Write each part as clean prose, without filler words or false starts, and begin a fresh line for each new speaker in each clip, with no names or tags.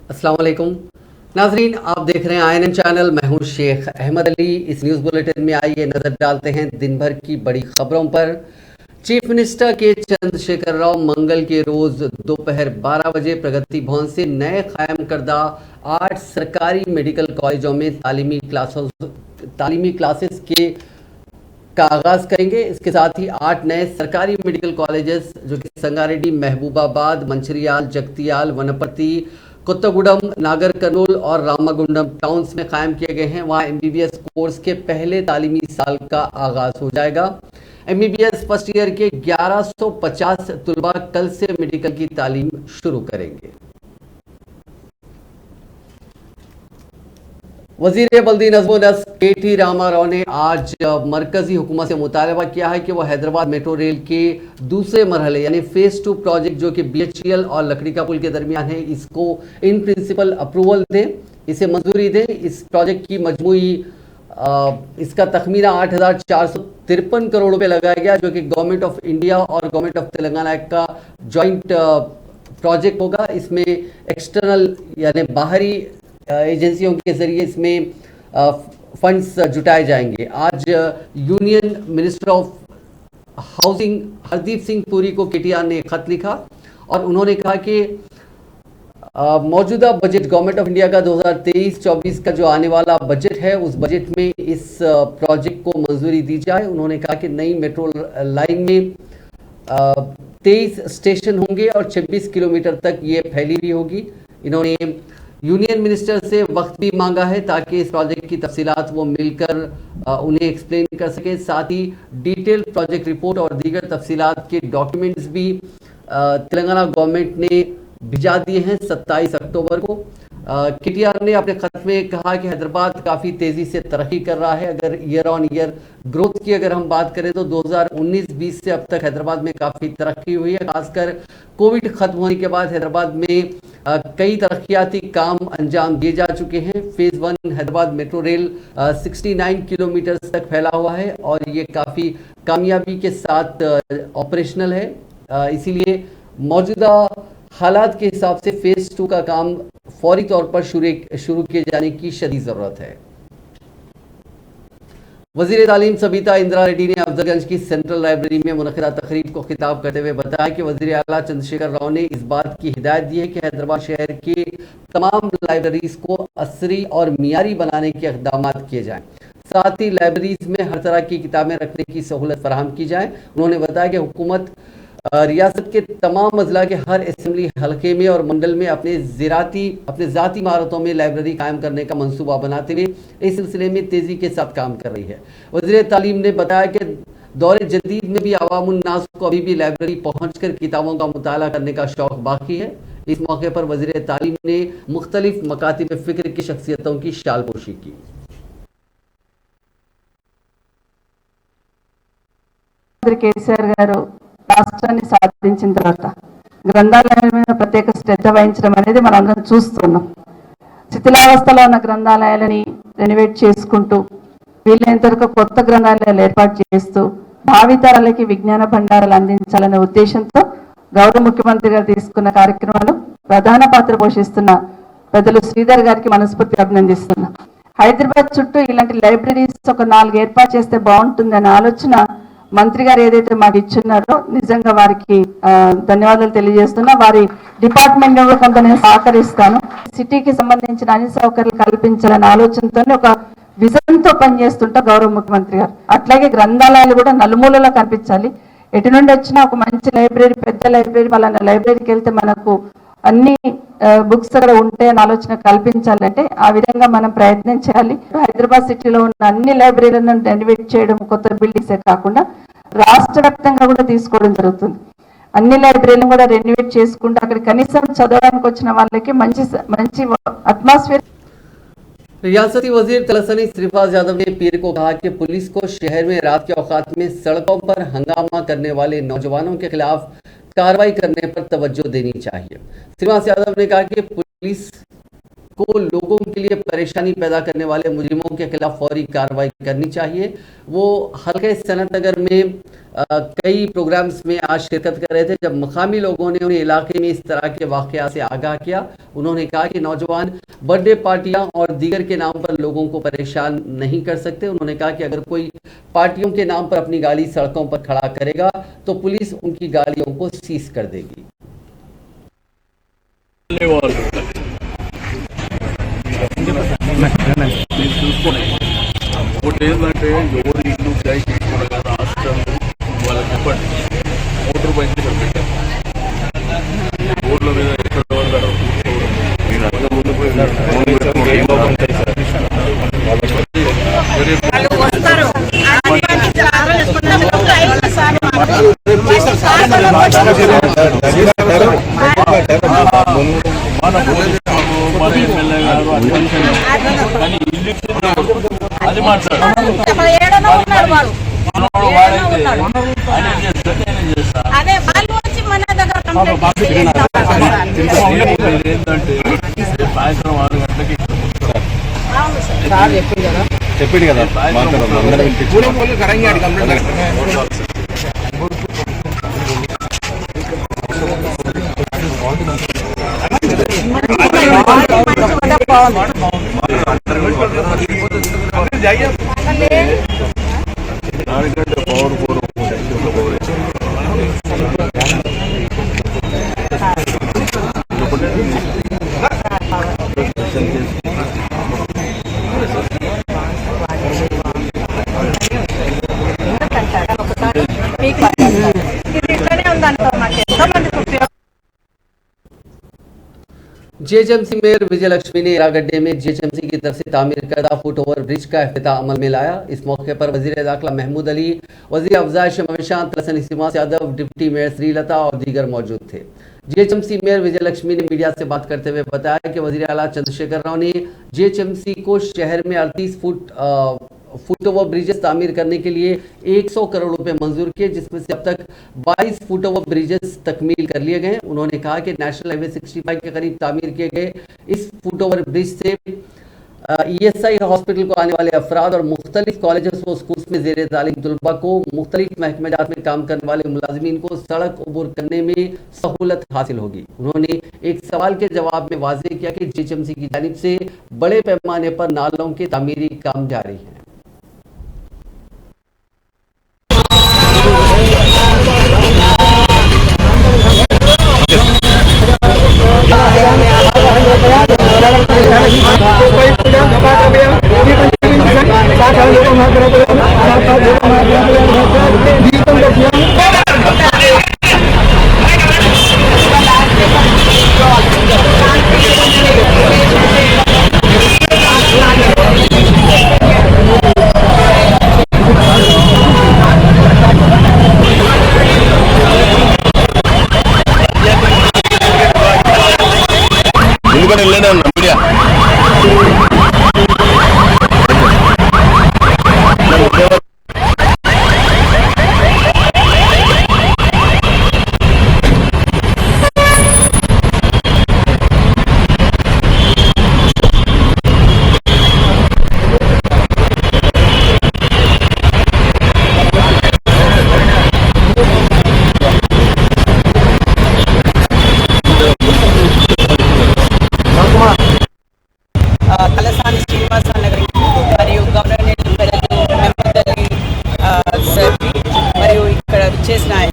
अस्सलाम वालेकुम नाजरीन, आप देख रहे हैं आईएनएन चैनल। मैं हूं शेख अहमद अली। इस न्यूज़ बुलेटिन में आइए नज़र डालते हैं दिन भर की बड़ी खबरों पर। चीफ मिनिस्टर के चंद्रशेखर राव मंगल के रोज दोपहर 12 बजे प्रगति भवन से नए कायम करदा 8 सरकारी मेडिकल कॉलेजों में तालीमी क्लासेस का आगाज करेंगे। इसके साथ ही 8 नए सरकारी मेडिकल कॉलेजेस जो कि संगारेड्डी, महबूबाबाद, मंचिरियाल, जगतियाल, वनपति, कोत्तागुडम, नागर कर्नूल और रामागुंडम टाउन्स में कायम किए गए हैं। वहां एमबीबीएस कोर्स के पहले तालीमी साल का आगाज हो जाएगा। एमबीबीएस फर्स्ट ईयर के 1150 तलबा कल से मेडिकल की तालीम शुरू करेंगे। वजीर बल्दी नज़्म नस्क के.टी. रामा राव ने आज मरकजी हुकूमत से मुतालबा किया है कि वह हैदराबाद मेट्रो रेल के दूसरे मरहले यानी फेज 2 प्रोजेक्ट जो कि BHEL और लकड़ी का पुल के दरमियान है, इसको इन प्रिंसिपल अप्रूवल दें, इसे मंजूरी दें। इस प्रोजेक्ट की मजमूई इसका तखमीना 8,453 करोड़ रुपए लगाया गया, जो कि गवर्नमेंट ऑफ इंडिया और गवर्नमेंट ऑफ तेलंगाना का जॉइंट प्रोजेक्ट होगा। इसमें एक्सटर्नल यानी बाहरी एजेंसियों के जरिए इसमें फंड्स जुटाए जाएंगे। आज union minister of housing Hardeep Singh Puri को KTR ने खत लिखा और उन्होंने कहा कि मौजूदा बजट गवर्नमेंट ऑफ इंडिया का 2023-24 का जो आने वाला बजट है, उस बजट में इस प्रोजेक्ट को मंजूरी दी जाए। उन्होंने कहा कि नई मेट्रो लाइन में 23 स्टेशन होंगे और 26 किलोमीटर तक ये फैली हुई होगी। इन्होंने यूनियन मिनिस्टर से वक्त भी मांगा है ताकि इस प्रोजेक्ट की तफसीलात वो मिलकर उन्हें एक्सप्लेन कर सके। साथ ही डिटेल प्रोजेक्ट रिपोर्ट और दीगर तफसीलात के डॉक्यूमेंट्स भी तेलंगाना गवर्नमेंट ने भिजा दिए हैं 27 अक्टूबर को। KTR ने अपने खत में कहा कि हैदराबाद काफ़ी तेज़ी से तरक्की कर रहा है। अगर ईयर ऑन ईयर ग्रोथ की अगर हम बात करें तो 2019-20 से अब तक हैदराबाद में काफ़ी तरक्की हुई है। खासकर कोविड खत्म होने के बाद हैदराबाद में कई तरक्याती काम अंजाम दिए जा चुके हैं। Phase 1 Hyderabad metro rail 69 kilometre तक फैला हुआ है और ये काफ़ी कामयाबी के साथ ऑपरेशनल है। इसीलिए मौजूदा हालात के हिसाब से फेज 2 का काम फौरी तौर पर शुरू किए जाने की शदीद जरूरत है। वजीर तालीम सबीता इंदिरा रेड्डी ने अफजलगंज की सेंट्रल लाइब्रेरी में मुनक़िदा तकरीब को खिताब करते हुए बताया कि वजीर आला चंद्रशेखर राव ने इस बात की हिदायत दी है कि हैदराबाद शहर के तमाम लाइब्रेरीज को असरी और मियारी बनाने के इक़दाम किए जाएं। साथ ही लाइब्रेरीज में हर तरह की किताबें रखने की सहूलत फराहम की जाए। उन्होंने बताया कि हुकूमत रियासत के तमाम अजला के हर असेंबली हलके में और मंडल में अपने ज़ाती महारतों में लाइब्रेरी कायम करने का मंसूबा बनाते हुए इस सिलसिले में तेज़ी के साथ काम कर रही है। वज़ीर तालीम ने बताया कि दौरे जदीद में भी अवामुन नास को अभी भी लाइब्रेरी पहुँचकर किताबों का मुताला करने का शौक़ बाकी है। इस मौके पर वज़ीर तालीम ने मुख्तलिफ मकातिब फ़िक्र की शख्सियतों की शालपोशी की।
కేసీఆర్ గారు రాష్ట్రాన్ని సాధించిన తర్వాత గ్రంథాలయాల మీద ప్రత్యేక శ్రద్ధ వహించడం అనేది మనం అందరం చూస్తున్నాం. శిథిలావస్థలో ఉన్న గ్రంథాలయాలని రెనోవేట్ చేసుకుంటూ వీలైనంత వరకు కొత్త గ్రంథాలయాలు ఏర్పాటు చేస్తూ భావితరాలకి విజ్ఞాన భండారాలు అందించాలనే ఉద్దేశంతో గౌరవ ముఖ్యమంత్రి గారు తీసుకున్న కార్యక్రమాలు ప్రధాన పాత్ర పోషిస్తున్న పెద్దలు శ్రీధర్ గారికి మనస్ఫూర్తిగా అభినందిస్తున్నా. హైదరాబాద్ చుట్టూ ఇలాంటి లైబ్రరీస్ ఒక 4 ఏర్పాటు చేస్తే బాగుంటుందనే ఆలోచన మంత్రి గారు ఏదైతే మాకు ఇచ్చున్నారో నిజంగా వారికి ధన్యవాదాలు తెలియజేస్తున్నా. వారి డిపార్ట్మెంట్ కూడా కొంత నేను సహకరిస్తాను. సిటీకి సంబంధించిన అన్ని సౌకర్యాలు కల్పించాలనే ఆలోచనతో ఒక విజన్తో పనిచేస్తుంటా గౌరవ ముఖ్యమంత్రి గారు. అట్లాగే గ్రంథాలయాలు కూడా నలుమూలలో కనిపించాలి. ఎటు నుండి వచ్చినా ఒక మంచి లైబ్రరీ, పెద్ద లైబ్రరీ, వాళ్ళ లైబ్రరీకి వెళ్తే మనకు అన్ని బుక్స్ అక్కడ ఉంటాయని ఆలోచన కల్పించాలంటే ఆ విధంగా మనం ప్రయత్నం చేయాలి. హైదరాబాద్ సిటీలో ఉన్న అన్ని లైబ్రరీలను రెనోవేట్ చేయడం, కొత్త బిల్డింగ్సే కాకుండా రాష్ట్ర వ్యాప్తంగా కూడా తీసుకోవడం జరుగుతుంది. అన్ని లైబ్రరీలను కూడా రెనోవేట్ చేసుకుంటూ అక్కడ కనీసం చదవడానికి వచ్చిన వాళ్ళకి మంచి అట్మాస్ఫియర్।
रियासती वजीर तलसनी श्रीफाज यादव ने पीर को कहा कि पुलिस को शहर में रात के औकात में सड़कों पर हंगामा करने वाले नौजवानों के खिलाफ कार्रवाई करने पर तवज्जो देनी चाहिए। श्रीफाज यादव ने कहा कि पुलिस को लोगों के लिए परेशानी पैदा करने वाले मुजरिमों के खिलाफ फौरी कार्रवाई करनी चाहिए। वो हल्के सनत नगर में कई प्रोग्राम्स में आज शिरकत कर रहे थे जब मकामी लोगों ने उन्हें इलाके में इस तरह के वाक़यात से आगाह किया। उन्होंने कहा कि नौजवान बर्थडे पार्टियां और दीगर के नाम पर लोगों को परेशान नहीं कर सकते। उन्होंने कहा कि अगर कोई पार्टियों के नाम पर अपनी गाड़ी सड़कों पर खड़ा करेगा तो पुलिस उनकी गाड़ियों को सीज कर देगी।
ఒకటి ఏంటంటే ఎవరు ఇల్లు గాయ తీసుకున్న కదా హాస్టల్ వాళ్ళకి చెప్పండి మోటార్ బైక్ పెట్టారు రోడ్ల మీద ఎక్కడ మన ఎమ్మెల్యే గారు కానీ ఇల్లు అది మాట్లాడు ఏంటంటే సాయంత్రం 6 గంటలకి
చెప్పింది కదా
దానికంటే పవర్
जीएचएमसी मेयर विजय लक्ष्मी ने इरागड्डे में जीएचएमसी की तरफ से तामीर करदा फुट ओवर ब्रिज का इफ्तिताह अमल में लाया। इस मौके पर वजीर दाखिला महमूद अली, वजीर अफजाइश मवेशात लसन सीमा यादव, डिप्टी मेयर श्रीलता और दीगर मौजूद थे। जीएचएमसी मेयर विजय लक्ष्मी ने मीडिया से बात करते हुए बताया कि वजीर आला चंद्रशेखर राव ने जीएचएमसी को शहर में 38 फुट ओवर ब्रिजेस तामीर करने के लिए 100 करोड़ रुपए मंजूर किए, जिसमें से अब तक 22 फुट ओवर ब्रिजेस तकमील कर लिए गए। उन्होंने कहा कि नेशनल हाईवे 65 के करीब तामीर किए गए इस फुट ओवर ब्रिज से ईएसआई हॉस्पिटल को आने वाले अफराद और मुख्तलिफ कॉलेजेस व स्कूल्स में जेर तालीम तलबा को मुख्तलिफ महकमेजात में काम करने वाले मुलाजिमीन को सड़क अबूर करने में सहूलत हासिल होगी। उन्होंने एक सवाल के जवाब में वाज़ेह किया कि जीएचएमसी की जानिब से बड़े पैमाने पर नालों के तामीरी काम जारी हैं।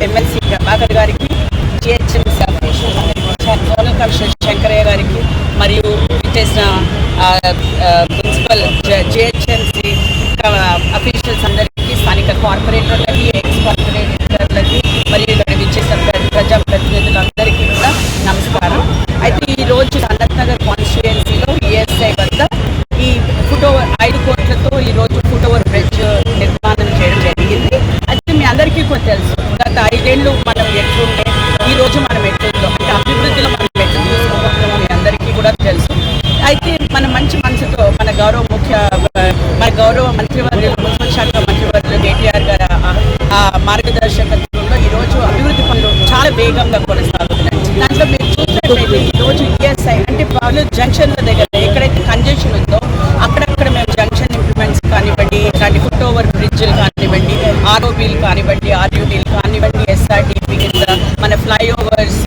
ఎమ్మెల్సీ ప్రభాకర్ గారికి, GHMC official zonal commissioner Shankaraiah గారికి మరియు చేసిన ప్రిన్సిపల్ జిహెచ్ఎంసీ అఫీషియల్స్ అందరికీ, స్థానిక కార్పొరేటర్లకి, ఎక్స్ కార్పొరేటర్లకి మరియు ఇక్కడ విచ్చేసిన ప్రజాప్రతినిధులందరికీ కూడా నమస్కారం. అయితే ఈరోజు సనత్ నగర్ కాన్స్టిట్యుయెన్సీలో ఈఎస్ఐ వద్ద ఈ ఫుట్ ఓవర్ 5 కోట్లతో ఈరోజు ఫుట్ ఓవర్ బ్రిడ్జ్ నిర్మాణం చేయడం జరిగింది. అయితే మీ అందరికీ కూడా తెలుసు గత 5 ఏళ్ళు మనం ఎట్లుంటే ఈరోజు మనం ఎట్లుందో, అంటే అభివృద్ధిలో మనం ఎట్లు తీసుకుంటున్నామో మీ అందరికీ కూడా తెలుసు. అయితే మన మంచి మనసుతో మన గౌరవ మంత్రివర్యులు, మున్సిపల్ శాఖ మంత్రివర్యులు కేటీఆర్ గారు మార్గదర్శకత్వంలో ఈరోజు అభివృద్ధి పనులు చాలా వేగంగా కొనసాగుతున్నాయి. దాంట్లో మీరు చూసినట్లయితే ఈరోజు ఈఎస్ఐ అంటే పాలు జంక్షన్ల దగ్గర ఎక్కడ మన ఫ్లైఓవర్స్,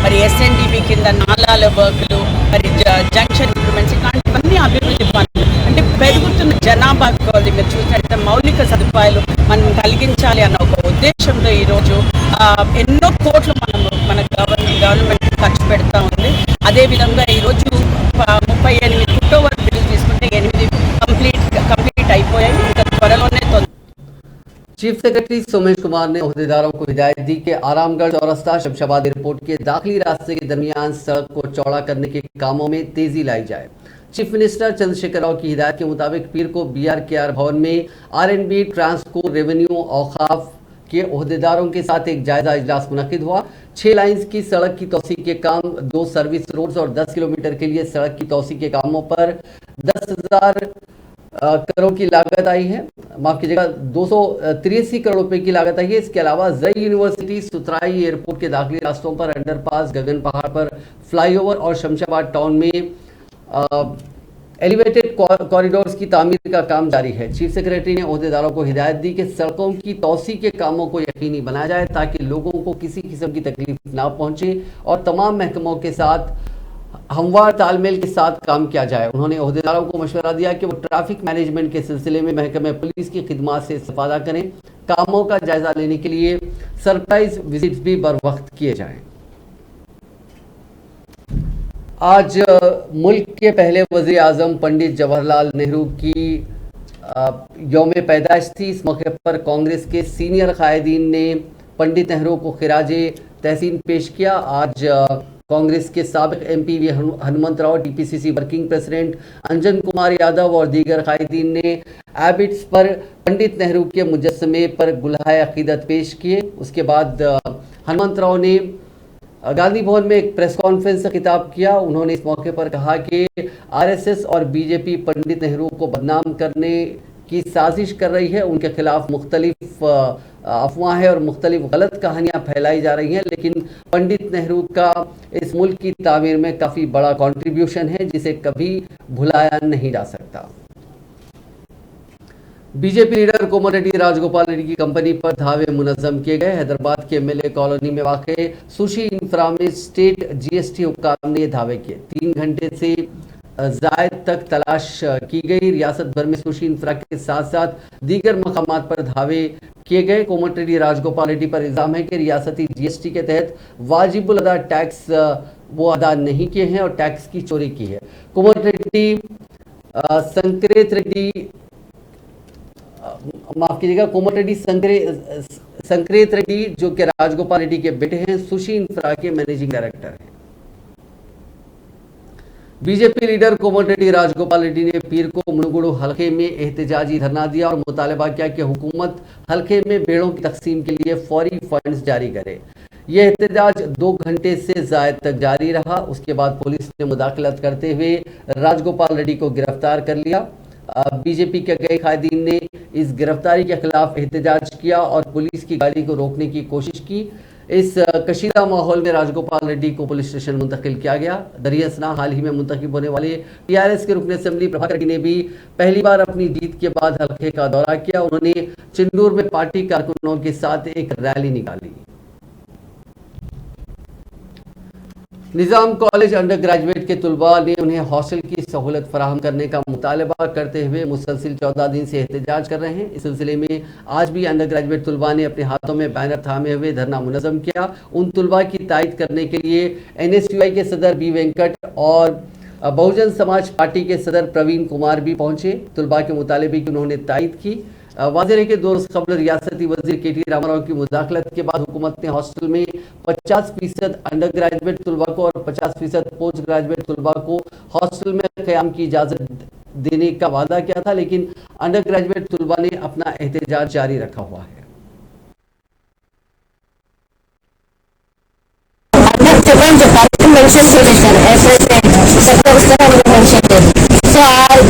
మరి ఎస్ఎన్డిపి కింద నాలాల వర్క్లు, మరి జంక్షన్ ఇంప్రూవ్మెంట్స్, ఇట్లాంటివన్నీ అభివృద్ధి పనులు. అంటే పెరుగుతున్న జనాభా కొద్ది మీరు చూసినట్లయితే మౌలిక సదుపాయాలు మనం కలిగించాలి అన్న ఒక ఉద్దేశంతో ఈరోజు ఎన్నో కోట్లు మన గవర్నమెంట్ ఖర్చు పెడతా ఉంది. అదేవిధంగా ఈరోజు 38 ఫుట్ఓవర్ బిల్లు తీసుకుంటే 8 కంప్లీట్ అయిపోయాయి. ఇంకా త్వరలోనే
चीफ सेक्रेटरी सोमेश कुमार ने ओहदेदारों को हिदायत दी कि आरामगढ़ चौरस्ता शमशाबाद एयरपोर्ट के दाखिली रास्ते के दरमियान सड़क को चौड़ा करने के कामों में तेजी लाई जाए। चीफ मिनिस्टर चंद्रशेखर राव की हिदायत के मुताबिक पीर को BRKR भवन में R&B, ट्रांसको, रेवेन्यू, औकाफ के ओहदेदारों के साथ एक जायजा इजलास मुनक्किद हुआ। 6 लाइन्स की सड़क की तौसी के काम, 2 सर्विस रोड्स और 10 किलोमीटर के लिए सड़क की तौसी के कामों पर 10,000 करोड़ की लागत आई है। माफ कीजिएगा, 283 करोड़ रुपए की लागत आई है। इसके अलावा जई यूनिवर्सिटी, सुतराई एयरपोर्ट के दाखिली रास्तों पर अंडरपास, गगन पहाड़ पर फ्लाईओवर और शमशाबाद टाउन में एलिवेटेड कॉरिडोर्स की तामीर का काम जारी है। चीफ सेक्रेटरी ने ओहदेदारों को हिदायत दी कि सड़कों की तौसी के कामों को यकीनी बनाया जाए ताकि लोगों को किसी किस्म की तकलीफ ना पहुंचे और तमाम महकमों के साथ हमवार तालमेल के साथ काम किया जाए। उन्होंने ओहदेदारों को मशवरा दिया कि वो ट्रैफिक मैनेजमेंट के सिलसिले में महकमे पुलिस की खिदमत से इस्तेफादा करें। कामों का जायजा लेने के लिए सरप्राइज विजिट भी बर वक्त किए जाएं। आज मुल्क के पहले वज़ीर आज़म पंडित जवाहरलाल नेहरू की यौम पैदाइश थी। इस मौके पर कांग्रेस के सीनियर कायदीन ने पंडित नेहरू को खिराजे तहसीन पेश किया। आज कांग्रेस के साबिक MP V Hanumanth Rao, TPCC working president Anjan Kumar Yadav और दीगर कायदीन ने एबिट्स पर पंडित नेहरू के मुजस्समे पर गुलहाए अकीदत पेश किए। उसके बाद हनुमंत राव ने गांधी भवन में एक प्रेस कॉन्फ्रेंस से खिताब किया। उन्होंने इस मौके पर कहा कि RSS और BJP पंडित नेहरू को बदनाम करने की साजिश कर रही है। उनके खिलाफ मुख्तलिफ अफवाहें और मुख्तलिफ गलत कहानियां फैलाई जा रही हैं, लेकिन पंडित नेहरू का इस मुल्क की तामीर में काफ़ी बड़ा कंट्रीब्यूशन है जिसे कभी भुलाया नहीं जा सकता। बीजेपी लीडर कोमल रेड्डी राजगोपाल रेड्डी की कंपनी पर धावे मुनज़्ज़म किए गए। हैदराबाद के MLA कॉलोनी में वाक़ सुशी इंफ्रा में स्टेट GST हुक्काम ने धावे किए। 3 घंटे से जायद तक तलाश की गई। रियासत भर में सुशी इंफ्रा के साथ साथ दीगर मकामात पर धावे किए गए। कोमल रेड्डी राजगोपाल रेड्डी पर इल्ज़ाम है कि रियासती GST के तहत वाजिबुल अदा टैक्स वो अदा नहीं किए हैं और टैक्स की चोरी की है। कोमल रेड्डी संक्रेत रेड्डी जो कि राजगोपाल रेड्डी के बेटे हैं, सुशी इंफ्रा के मैनेजिंग डायरेक्टर हैं। बीजेपी लीडर कोमल रेड्डी राजगोपाल रेड्डी ने पीर को मुनुगुडु हलके में एहतजाजी धरना दिया और मुतालबा किया कि हुकूमत हलके में बेड़ों की तकसीम के लिए फौरी फंड्स जारी करे। यह एहतजाज 2 घंटे से जायद तक जारी रहा। उसके बाद पुलिस ने मुदाखलत करते हुए राजगोपाल रेड्डी को गिरफ्तार कर लिया। बीजेपी के कई कायदीन ने इस गिरफ्तारी के खिलाफ एहतजाज किया और पुलिस की गाड़ी को रोकने की कोशिश की। इस कशीदा माहौल में राजगोपाल रेड्डी को पुलिस स्टेशन मुंतकिल किया गया। दरियासना हाल ही में मुंतखब होने वाले TRS के रुकन असेंबली प्रभाकर रेड्डी ने भी पहली बार अपनी जीत के बाद हल्के का दौरा किया। उन्होंने चिंदूर में पार्टी कारकुनों के साथ एक रैली निकाली। निज़ाम कॉलेज अंडर ग्रेजुएट के तलबा ने उन्हें हॉस्टल की सहूलत फराहम करने का मुतालबा करते हुए मुसलसिल 14 दिन से एहतजाज कर रहे हैं। इस सिलसिले में आज भी अंडर ग्रेजुएट तलबा ने अपने हाथों में बैनर थामे हुए धरना मुनज़्ज़म किया। उन तलबा की तायद करने के लिए NSUI के सदर B वेंकट और बहुजन समाज पार्टी के सदर प्रवीण कुमार भी पहुंचे। तलबा के मुतालबे की उन्होंने तायद की। वाज़ेह है कि 2 रोज़ कबल रियासती वज़ीर KT रामाराव की मुदाखलत के बाद हुकूमत ने हॉस्टल में 50% अंडर ग्रेजुएट तलबा को और 50% पोस्ट ग्रेजुएट तलबा को हॉस्टल में क़याम की इजाज़त देने का वादा किया था, लेकिन अंडर ग्रेजुएट तलबा ने अपना एहतजाज जारी रखा हुआ है।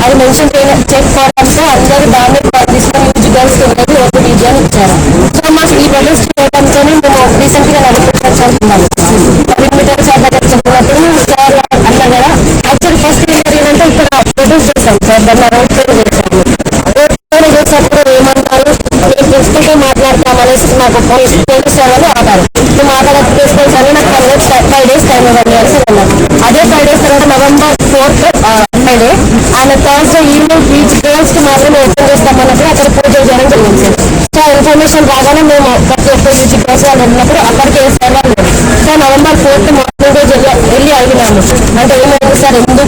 I mentioned check for also under government participant huge girls community of the region ఇచ్చారు. సో మాకు ఈ ప్రొటెస్ట్ చేయడంతోనే మేము రీసెంట్గా నడిపించాల్సి ఉన్నాము. మీటర్ సార్ దగ్గర చెప్పినప్పుడు సార్ అన్న కదా యాక్చువల్ ఫస్ట్ ఏం జరిగిందంటే ఇక్కడ ప్రొటెస్ట్ చేశాం సార్, దాన్ని రోడ్ షో చేశాము. రోడ్ షో చేసినప్పుడు ఏమంటారు, మేము ప్రిన్సిపల్తో మాట్లాడతామనేసి నాకు పోలీసు వాళ్ళు ఆపారు. మేము మాట్లాడకపోతే ఆమె థర్స్డే ఈవినింగ్ బీచ్ గర్ల్స్ కి మాత్రమే ఓపెన్ చేస్తామన్నప్పుడు అక్కడ పూజలు చేయడం జరిగింది సార్. సో ఇన్ఫర్మేషన్ రాగానే మేము ప్రతి ఒక్క బీచ్ గర్ల్స్ వాళ్ళు ఉన్నప్పుడు అక్కడికి సర్వర్ లేదు. సో November 4th మార్నింగ్ రోజు వెళ్ళి అడిగినాము, అంటే ఏమైంది సార్ ఎందుకు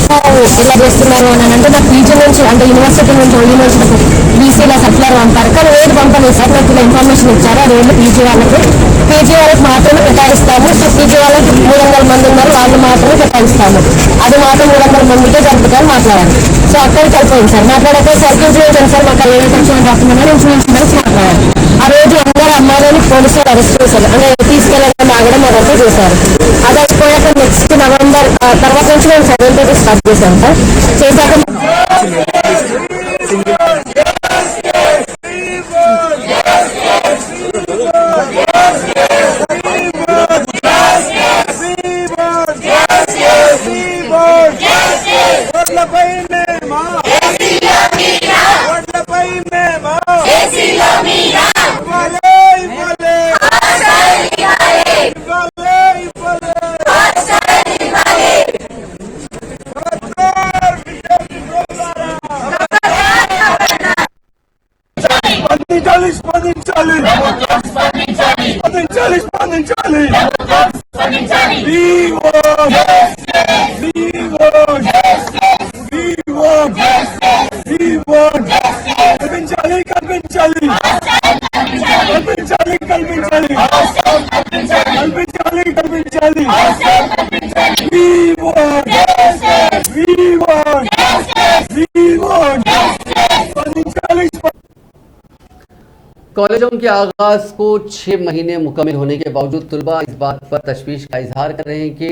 ఇలా చేస్తున్నారు అని అంటే నాకు పీజీ నుంచి అంటే యూనివర్సిటీ నుంచి యూనివర్సిటీ బీసీలో సర్కులర్ పంపారు, కానీ ఏది పంపలేదు సార్. నాకు ఇలా ఇన్ఫర్మేషన్ ఇచ్చారు, అది ఏళ్ళు పీజీ వాళ్ళకి మాత్రమే కేటాయిస్తాము. సో పీజీ వాళ్ళకి 300 మంది ఉన్నారు, వాళ్ళు మాత్రమే కేటాయిస్తాము, అది మాత్రం 300 మందికే జరుపుతారు మాట్లాడాలి. సో అక్కడికి వెళ్ళిపోయింది సార్. మాట్లాడాక సర్కిల్ చేయండి సార్, మాకు ఏదైతే డాక్యుమెంట్ ఇన్సూరెన్స్ గురించి మాట్లాడాలి. ఆ రోజు అందరూ అమ్మాయిలని పోలీసులు అరెస్ట్ చేశారు, అంటే తీసుకెళ్ళడం ఆగడం అదంతా చేశారు. అది అయిపోయాక నెక్స్ట్ November తర్వాత నుంచి మేము 7th స్టార్ట్ చేశాం సార్. చేశాక
कॉलेजों के आगाज को 6 महीने मुकम्मल होने के बावजूद तुलबा इस बात पर तशवीश का इजहार कर रहे हैं कि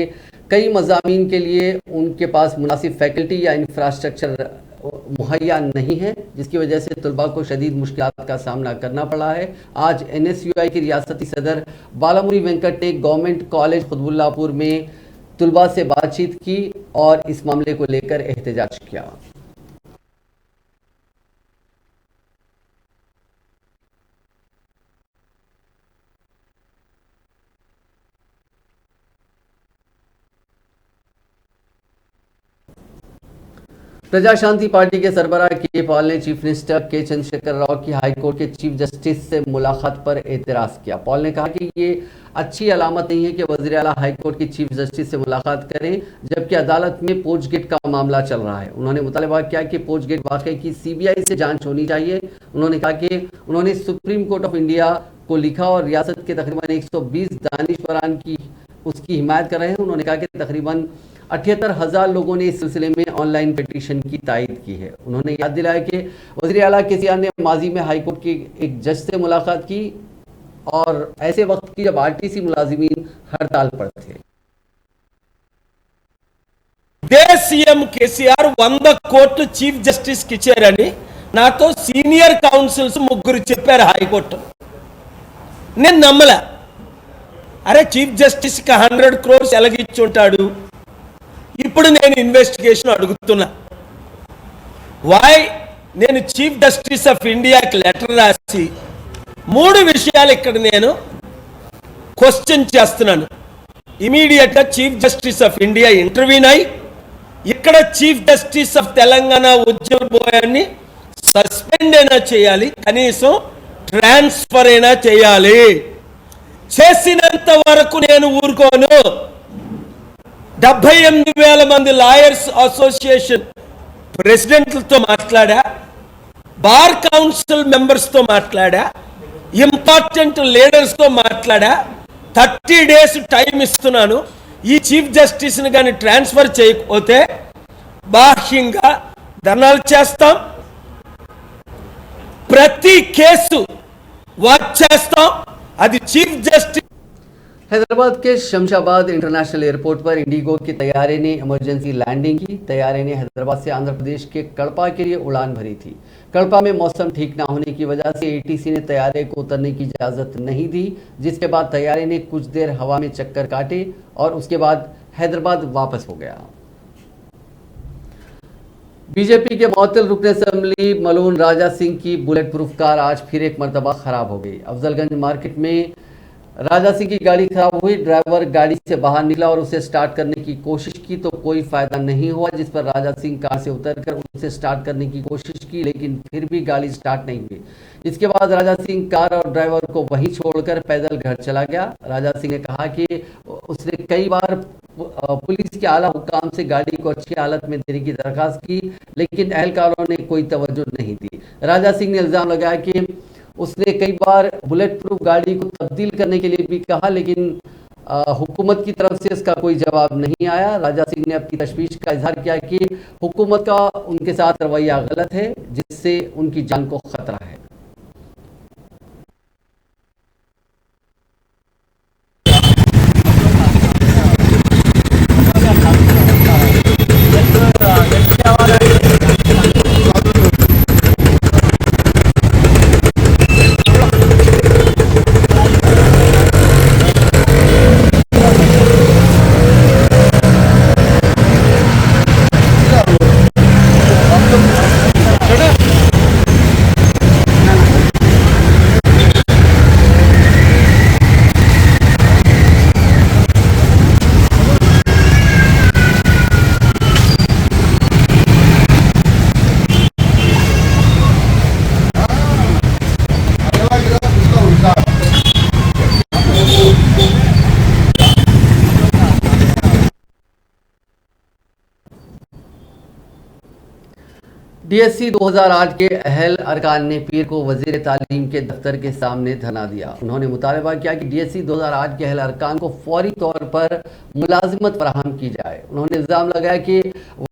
कई मज़ामीन के लिए उनके पास मुनासिब फैकल्टी या इंफ्रास्ट्रक्चर मुहैया नहीं है, जिसकी वजह से तुलबा को शदीद मुश्किलात का सामना करना पड़ा है। आज NSUI के रियासती सदर बालामुरी वेंकट ने गवर्नमेंट कॉलेज खुतबुल्लापुर में तुलबा से बातचीत की और इस मामले को लेकर एहतजाज किया। प्रजा शांति पार्टी के सरबराह के पॉल ने चीफ मिनिस्टर के चंद्रशेखर राव की हाईकोर्ट के चीफ जस्टिस से मुलाकात पर एतराज़ किया। पॉल ने कहा कि ये अच्छी अलामत नहीं है कि वज़ीर आला हाईकोर्ट के चीफ जस्टिस से मुलाकात करें जबकि अदालत में पोस्टगेट का मामला चल रहा है। उन्होंने मुतालबा किया कि पोस्टगेट वाक़े की CBI से जांच होनी चाहिए। उन्होंने कहा कि उन्होंने सुप्रीम कोर्ट ऑफ इंडिया को लिखा और रियासत के तकरीबन 120 दानिशवरान की उसकी हिमायत कर रहे हैं। उन्होंने कहा कि तकरीबन 78,000 लोगों ने इस सिलसिले में ऑनलाइन पिटीशन की तायद की है। उन्होंने याद दिलाया कि वज़ीर आला KCR ने माजी में हाईकोर्ट के एक जज से मुलाकात की और ऐसे वक्त की जब RTC मुलाजिमीन हड़ताल पर थे।
సీఎం కేసీఆర్ 100 కోట్లు చీఫ్ జస్టిస్ కి ఇచ్చారని నాతో సీనియర్ కౌన్సిల్స్ ముగ్గురు చెప్పారు హైకోర్టు. నేను నమ్మలా. అరే చీఫ్ జస్టిస్ కి 100 crores ఎలాగిచ్చుంటాడు. ఇప్పుడు నేను ఇన్వెస్టిగేషన్ అడుగుతున్నా. వై నేను చీఫ్ జస్టిస్ ఆఫ్ ఇండియాకి లెటర్ రాసి 3 విషయాలు ఇక్కడ నేను క్వశ్చన్ చేస్తున్నాను. ఇమీడియట్ గా చీఫ్ జస్టిస్ ఆఫ్ ఇండియా ఇంటర్వ్యూన్ అయి ఇక్కడ chief justice of Telangana Ujjal బోయాన్ని సస్పెండ్ అయినా చేయాలి, కనీసం ట్రాన్స్ఫర్ అయినా చేయాలి. చేసినంత వరకు నేను ఊరుకోను. 78,000 మంది లాయర్స్ అసోసియేషన్ ప్రెసిడెంట్లతో మాట్లాడా, బార్ కౌన్సిల్ మెంబర్స్తో మాట్లాడా, ఇంపార్టెంట్ లీడర్స్తో మాట్లాడా. 30 days టైం ఇస్తున్నాను. ఈ చీఫ్ జస్టిస్ని కానీ ట్రాన్స్ఫర్ చేయకపోతే బాహ్యంగా ధర్నాలు చేస్తాం, ప్రతి కేసు వాచ్ చేస్తాం. అది చీఫ్ జస్టిస్.
हैदराबाद के शमशाबाद इंटरनेशनल एयरपोर्ट पर इंडिगो के तैयारे ने इमरजेंसी लैंडिंग की। तैयारे ने हैदराबाद से आंध्र प्रदेश के कड़पा के लिए उड़ान भरी थी। कड़पा में मौसम ठीक ना होने की वजह से ATC ने तैयारे को उतरने की इजाज़त नहीं दी, जिसके बाद तैयारे ने कुछ देर हवा में चक्कर काटे और उसके बाद हैदराबाद वापस हो गया। बीजेपी के मुअत्तल रुकन असेंबली मलून राजा सिंह की बुलेट प्रूफ कार आज फिर एक मरतबा खराब हो गई। अफजलगंज मार्केट में राजा सिंह की गाड़ी खराब हुई, ड्राइवर गाड़ी से बाहर निकला और उसे स्टार्ट करने की कोशिश की तो कोई फायदा नहीं हुआ, जिस पर राजा सिंह कार से उतरकर उसे स्टार्ट करने की कोशिश की लेकिन फिर भी गाड़ी स्टार्ट नहीं हुई। इसके बाद राजा सिंह कार और ड्राइवर को वहीं छोड़कर पैदल घर चला गया। राजा सिंह ने कहा कि उसने कई बार पुलिस के आला हुकाम से गाड़ी को अच्छी हालत में देने की दरखास्त की लेकिन अहलकारों ने कोई तवज्जो नहीं दी। राजा सिंह ने इल्जाम लगाया कि उसने कई बार बुलेट प्रूफ गाड़ी को तब्दील करने के लिए भी कहा लेकिन हुकूमत की तरफ से इसका कोई जवाब नहीं आया। राजा सिंह ने अपनी तशवीश का इजहार किया कि हुकूमत का उनके साथ रवैया गलत है जिससे उनकी जान को खतरा है। DSC 2008 के अहल अरकान ने पीर को वजीर तालीम के दफ्तर के सामने धरना दिया। उन्होंने मुतालबा किया कि DSC 2008 के अहल अरकान को फौरी तौर पर मुलाजिमत फराहम की जाए। उन्होंने इल्ज़ाम लगाया कि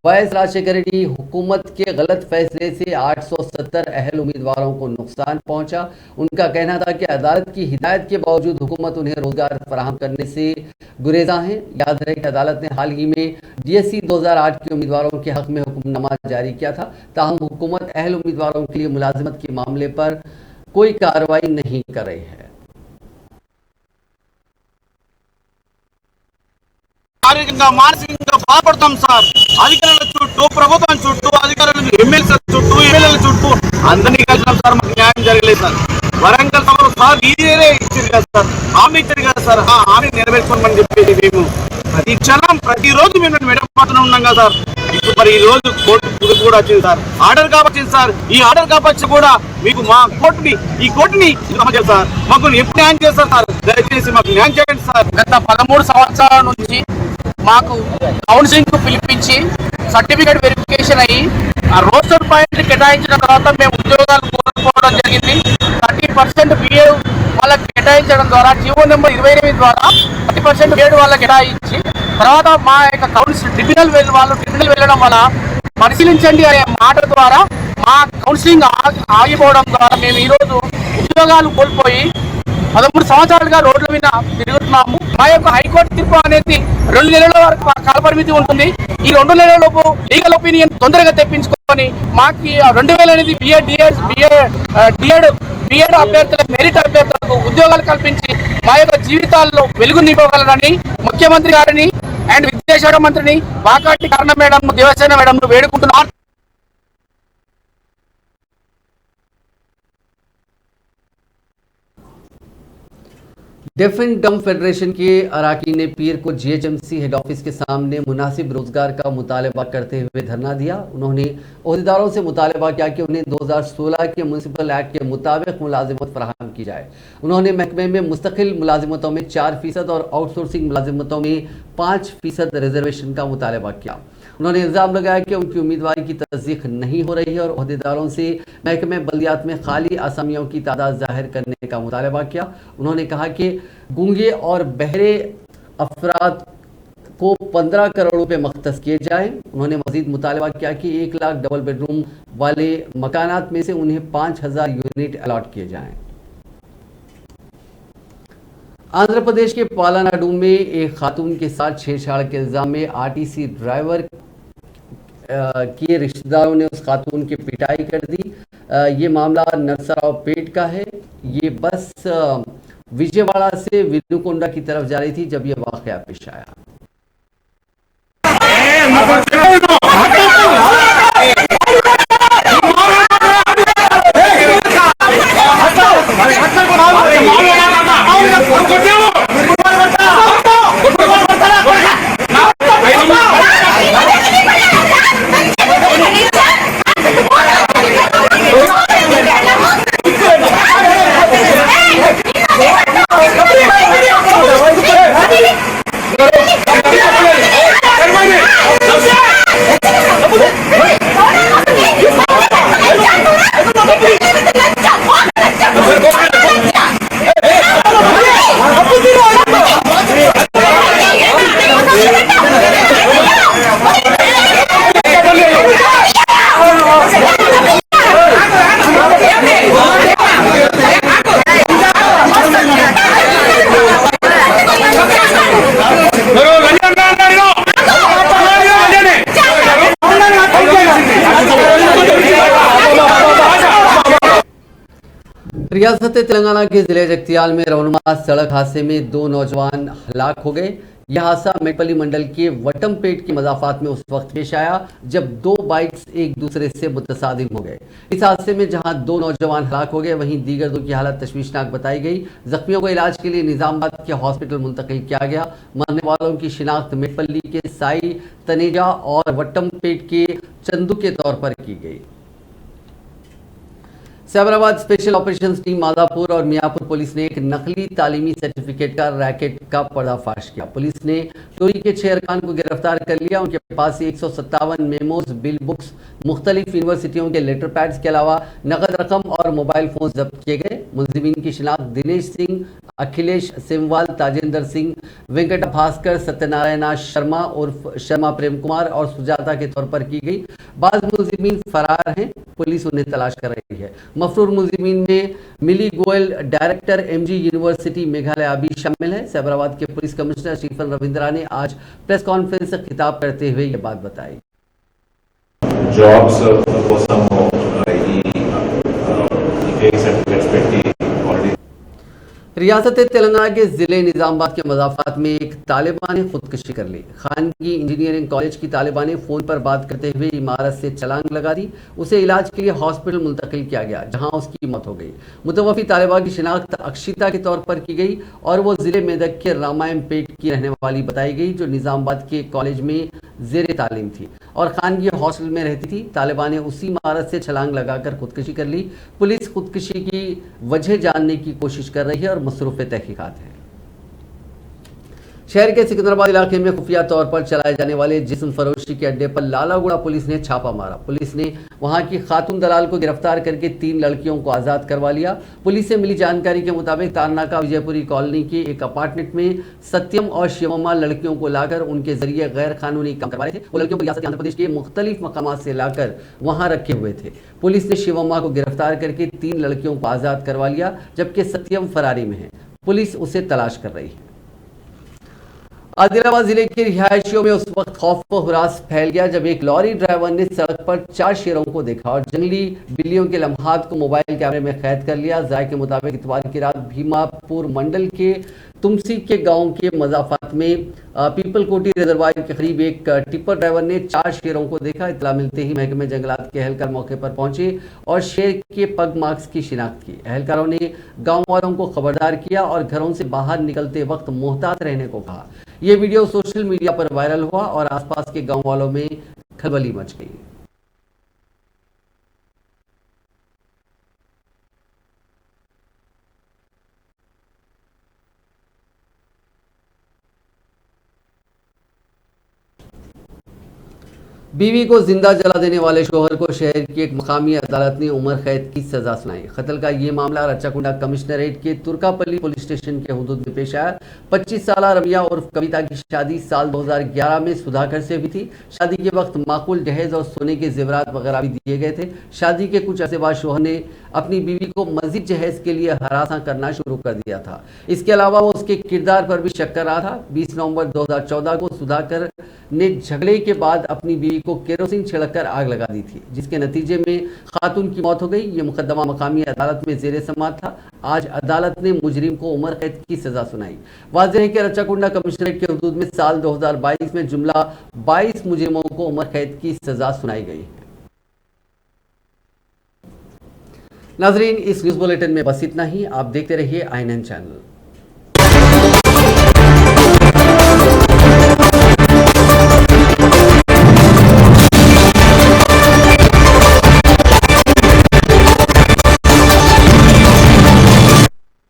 वाइस राजशेखर रेड्डी हुकूमत के गलत फैसले से 870 अहल उम्मीदवारों को नुकसान पहुंचा। उनका कहना था कि अदालत की हिदायत के बावजूद हुकूमत उन्हें रोजगार फराहम करने से गुरेजा है। याद रहे कि अदालत ने हाल ही में DSC 2008 के उम्मीदवारों के हक में हुक्मनामा जारी किया था। ताहम हुकूमत अहल उम्मीदवारों के लिए मुलाजिमत के मामले पर कोई कार्रवाई नहीं कर रही है।
మానసికంగా బాధపడతాం సార్. అధికారుల చుట్టూ, ప్రభుత్వం చుట్టూ, అధికారుల ఎమ్మెల్సీ చుట్టూ, ఎమ్మెల్యేల చుట్టూ అందరినీ కలిసినాం సార్. మాకు న్యాయం జరగలేదు సార్. వరంగల్ సభలో సార్ ఈజీనే ఇచ్చారు కదా సార్, హామీ ఇచ్చారు కదా సార్, హామీ నెరవేర్చుకోమని చెప్పేసి మేము ప్రతి క్షణం ప్రతిరోజు మేము మెడపడుతూనే ఉన్నాం కదా సార్. ఇప్పుడు మరి ఈ రోజు కోర్టు కూడా వచ్చింది సార్, ఆర్డర్ కావచ్చింది సార్. ఈ ఆర్డర్ కావచ్చు కూడా మీకు మా కోర్టుని ఈ కోర్టుని సార్ మాకు ఎప్పుడు న్యాయం చేస్తారు సార్. దయచేసి మాకు న్యాయం చేయండి సార్. గత 13 సంవత్సరాల నుంచి మాకు కౌన్సిలింగ్ పిలిపించి సర్టిఫికేట్ వెరిఫికేషన్ అయ్యి ఆ రోస్టర్ పాయింట్ కేటాయించిన తర్వాత మేము ఉద్యోగాలు కోరుకోవడం జరిగింది. 30% BA వాళ్ళకి కేటాయించడం ద్వారా జీవో నెంబర్ 28 ద్వారా 30% BA వాళ్ళకి కేటాయించి తర్వాత మా యొక్క కౌన్సిల్ ట్రిబ్యునల్ వెళ్ళడం వల్ల పరిశీలించండి అనే మాట ద్వారా మా కౌన్సిలింగ్ ఆగిపోవడం ద్వారా మేము ఈరోజు ఉద్యోగాలు కోల్పోయి 13 సంవత్సరాలుగా రోడ్ల మీద తిరుగుతున్నాము. మా యొక్క హైకోర్టు తీర్పు అనేది 2 నెలల వరకు కాలపరిమితి ఉంటుంది. ఈ 2 నెలలలోపు లీగల్ ఒపీనియన్ తొందరగా తెప్పించుకొని మాకు 2008 బిఎడ్ అభ్యర్థులకు మెరిట్ అభ్యర్థులకు ఉద్యోగాలు కల్పించి మా యొక్క జీవితాల్లో వెలుగు నింపగలరని ముఖ్యమంత్రి గారిని అండ్ విద్యాశాఖ మంత్రిని వాకాటి కర్ణ మేడం, దేవసేన మేడం వేడుకుంటున్నారు.
डेफ एंड डम फेडरेशन के अराकीन ने पीर को GHMC हेड ऑफिस के सामने मुनासिब रोजगार का मुतालबा करते हुए धरना दिया। उन्होंने ओहदेदारों से मुतालबा किया कि उन्हें 2016 के म्यूनसिपल एक्ट के मुताबिक मुलाजिमत फराहम की जाए। उन्होंने महकमे में मुस्तकिल मुलाजिमतों में 4% और आउटसोर्सिंग मुलाजिमतों में 5% रिजर्वेशन का मुतालबा किया। उन्होंने इल्ज़ाम लगाया कि उनकी उम्मीदवारी की तस्दीक नहीं हो रही है और ओहदेदारों से महकमे बल्दियात में खाली आसामियों की तादाद जाहिर करने का मुतालबा किया। उन्होंने कहा कि गूंगे और बहरे अफराद को 15 करोड़ रुपए मख्तस किए जाएं। उन्होंने मजीद मुतालबा किया कि 1 लाख डबल बेडरूम वाले मकानात में से उन्हें 5000 यूनिट अलॉट किए जाएं। आंध्र प्रदेश के पालानाडू में एक खातून के साथ छेड़छाड़ के इल्जाम में RTC ड्राइवर के रिश्तेदारों ने उस खातून की पिटाई कर दी। ये मामला नरसरावपेट का है। ये बस विजयवाड़ा से विनुकोंडा की तरफ जा रही थी जब यह वाकया पेश आया। रियासत तेलंगाना के जिले जगतियाल में रवनुमा सड़क हादसे में 2 नौजवान हलाक हो गए। यह हादसा मेटपल्ली मंडल के वटमपेट की मजाफात में उस वक्त पेश आया जब 2 बाइक्स एक दूसरे से मुतसादिम हो गए। इस हादसे में जहां 2 नौजवान हलाक हो गए, वहीं दीगर 2 की हालत तशवीशनाक बताई गई। जख्मियों को इलाज के लिए निजामाबाद के हॉस्पिटल मुंतकिल किया गया। मरने वालों की शिनाख्त मेटपल्ली के साई तनेजा और वटमपेट के चंदू के तौर पर की गई। साबराबाद स्पेशल ऑपरेशंस टीम मादापुर और मियापुर पुलिस ने एक नकली तालीमी सर्टिफिकेट का रैकेट का पर्दाफाश किया। पुलिस ने चोरी के 6 अरकान को गिरफ्तार कर लिया। उनके पास से 157 मेमोज, बिल बुक्स, मुख्तलिफ यूनिवर्सिटियों के लेटर पैड्स के अलावा नकद रकम और मोबाइल फोन जब्त किए गए। मुलजिमीन की शिनाख्त दिनेश सिंह, अखिलेश सेमवाल, ताजेंद्र सिंह, वेंकट भास्कर, सत्यनारायण शर्मा उर्फ शर्मा प्रेम कुमार और सुजाता के तौर पर की गई। बाद मुलजिमीन फरार हैं, पुलिस उन्हें तलाश कर रही है। मफरूर मुलजिमीन में Mili Goyal, director MG university Meghalaya भी शामिल है। साबराबाद के पुलिस कमिश्नर स्टीफन रविंद्रा ने आज प्रेस कॉन्फ्रेंस से खिताब करते हुए ये बात बताई।
జాబ్స్ కోసం ఈ ఫేక్ సర్టిఫికెట్స్ పెట్టి ఆల్రెడీ
रियासत तेलंगाना के जिले निजामाबाद के मजाफात में एक तालिबान ने खुदकुशी कर ली। खानगी इंजीनियरिंग कॉलेज की तालिबान ने फोन पर बात करते हुए इमारत से छलांग लगा दी। उसे इलाज के लिए हॉस्पिटल मुंतकिल किया गया, जहां उसकी मौत हो गई। मुतवफ़ी तालिबा की शिनाख्त अक्षिता के तौर पर की गई और वो जिले मेदक के रामायण पेट की रहने वाली बताई गई, जो निजामाबाद के कॉलेज में जेर तालीम थी और खानगी हॉस्टल में रहती थी। तालिबान ने उसी इमारत से छलांग लगाकर खुदकुशी कर ली। पुलिस खुदकुशी की वजह जानने की कोशिश कर रही है और मसरूफ़ तहकीकात है। शहर के सिकंदराबाद इलाके में खुफिया तौर पर चलाए जाने वाले जिस्म फरोशी के अड्डे पर लालागुड़ा पुलिस ने छापा मारा। पुलिस ने वहां की खातून दलाल को गिरफ्तार करके 3 लड़कियों को आज़ाद करवा लिया। पुलिस से मिली जानकारी के मुताबिक तारनाका विजयपुरी कॉलोनी के एक अपार्टमेंट में सत्यम और शिवम्मा लड़कियों को लाकर उनके जरिए गैर कानूनी काम करवा रहे थे। वो लड़कियों को रियासत आंध्र प्रदेश के मुख्तलिफ मकामात से लाकर वहां रखे हुए थे। पुलिस ने शिवम्मा को गिरफ्तार करके 3 लड़कियों को आज़ाद करवा लिया, जबकि सत्यम फरारी में है। पुलिस उसे तलाश कर रही है। आदिलाबाद जिले के रिहायशियों में उस वक्त खौफ व हुरास फैल गया जब एक लॉरी ड्राइवर ने सड़क पर 4 शेरों को देखा और जंगली बिल्लियों के लम्हात को मोबाइल कैमरे में कैद कर लिया। जाय के मुताबिक इतवार की रात भीमापुर मंडल के तुमसी के गांव के मजाफात में पीपल कोटी रिजर्वायर के करीब एक टिप्पर ड्राइवर ने 4 शेरों को देखा। इतला मिलते ही महकमे जंगलात के एहलकार मौके पर पहुंचे और शेर के पग मार्क्स की शिनाख्त की। एहलकारों ने गांव वालों को खबरदार किया और घरों से बाहर निकलते वक्त मोहतात रहने को कहा। यह वीडियो सोशल मीडिया पर वायरल हुआ और आसपास के गांव वालों में खलबली मच गई। बीवी को जिंदा जला देने वाले शोहर को शहर की एक मकामी अदालत ने उम्र कैद की सजा सुनाई। कत्ल का ये मामला रच्चाकुंडा कमिश्नरेट के तुर्कापल्ली पुलिस स्टेशन के हुदूद में पेश आया। 25 साल रमिया उर्फ कविता की शादी साल 2011 में सुधाकर से हुई थी। शादी के वक्त माकूल जहेज और सोने के जेवरात वगैरह भी दिए गए थे। शादी के कुछ अरसे बाद शोहर ने अपनी बीवी को मजीद जहेज के लिए हरासा करना शुरू कर दिया था। इसके अलावा वो उसके किरदार पर भी शक कर रहा था। 20 नवंबर 2014 को सुधाकर ने झगड़े के बाद अपनी बीवी को केरोसिन छिड़ककर आग लगा दी थी, जिसके नतीजे में खातून की मौत हो गई। ये मुकदमा मकामी अदालत में जेर समाअत था। आज अदालत ने मुजरिम को उम्र कैद की सजा सुनाई। वाज़ेह है कि रच्चाकुंडा कमिश्नरेट के हुदूद में साल 2022 में जुमला 22 मुजरिमों को उम्र कैद की सजा सुनाई गई। नाजरीन, इस न्यूज बुलेटिन में बस इतना ही। आप देखते रहिए INN चैनल।